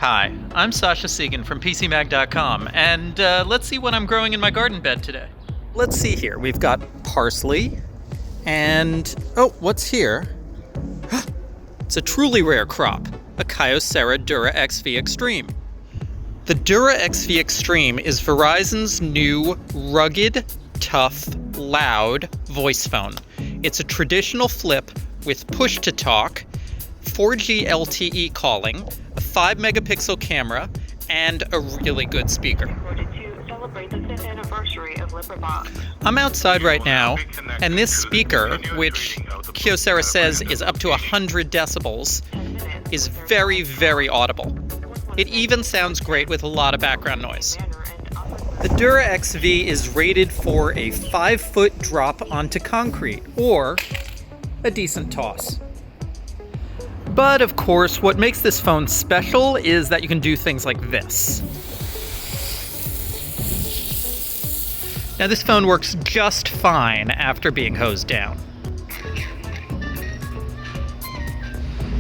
Hi, I'm Sasha Segan from PCMag.com, and let's see what I'm growing in my garden bed today. Let's see here. We've got parsley, and oh, what's here? It's a truly rare crop, a Kyocera DuraXV Extreme. The DuraXV Extreme is Verizon's new rugged, tough, loud voice phone. It's a traditional flip with push-to-talk, 4G LTE calling, a 5 megapixel camera, and a really good speaker. I'm outside right now, and this speaker, which Kyocera says is up to 100 decibels, is very, very audible. It even sounds great with a lot of background noise. The DuraXV is rated for a 5-foot drop onto concrete, or a decent toss. But of course, what makes this phone special is that you can do things like this. Now this phone works just fine after being hosed down.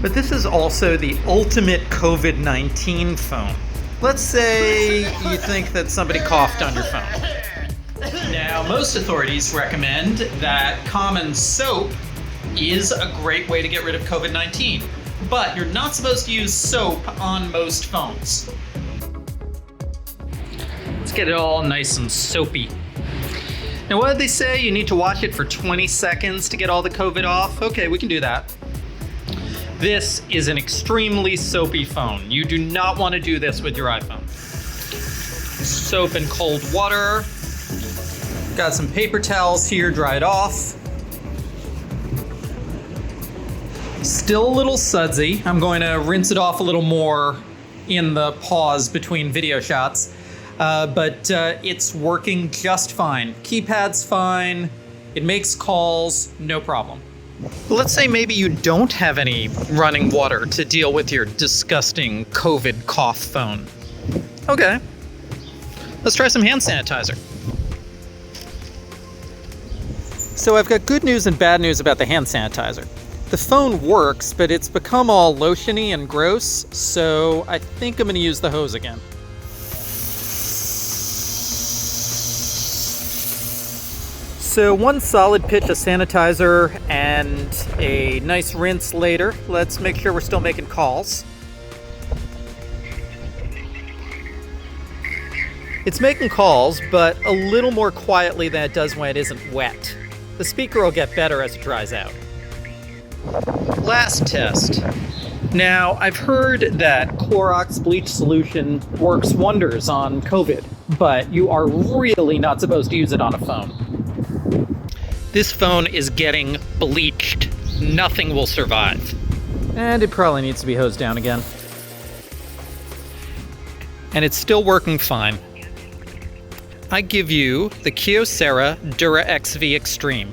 But this is also the ultimate COVID-19 phone. Let's say you think that somebody coughed on your phone. Now, most authorities recommend that common soap is a great way to get rid of COVID-19, but you're not supposed to use soap on most phones. Let's get it all nice and soapy. Now, what did they say? You need to wash it for 20 seconds to get all the COVID off? Okay, we can do that. This is an extremely soapy phone. You do not want to do this with your iPhone. Soap and cold water. Got some paper towels here, dry it off. Still a little sudsy. I'm going to rinse it off a little more in the pause between video shots. But it's working just fine. Keypad's fine. It makes calls, no problem. Let's say maybe you don't have any running water to deal with your disgusting COVID cough phone. Okay. Let's try some hand sanitizer. So I've got good news and bad news about the hand sanitizer. The phone works, but it's become all lotiony and gross, so I think I'm going to use the hose again. So one solid pitch of sanitizer and a nice rinse later. Let's make sure we're still making calls. It's making calls, but a little more quietly than it does when it isn't wet. The speaker will get better as it dries out. Last test. Now, I've heard that Clorox Bleach solution works wonders on COVID, but you are really not supposed to use it on a phone. This phone is getting bleached. Nothing will survive. And it probably needs to be hosed down again. And it's still working fine. I give you the Kyocera DuraXV Extreme,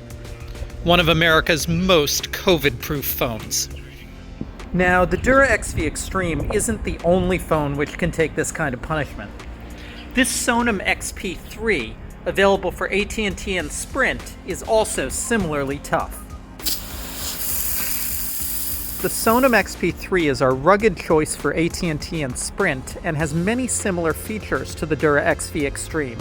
one of America's most COVID-proof phones. Now, the DuraXV Extreme isn't the only phone which can take this kind of punishment. This Sonim XP3, available for AT&T and Sprint, is also similarly tough. The Sonim XP3 is our rugged choice for AT&T and Sprint and has many similar features to the DuraXV Extreme.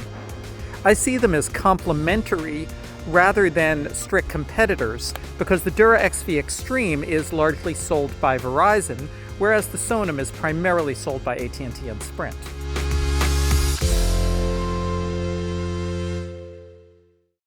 I see them as complementary rather than strict competitors because the DuraXV Extreme is largely sold by Verizon, whereas the Sonim is primarily sold by AT&T and Sprint.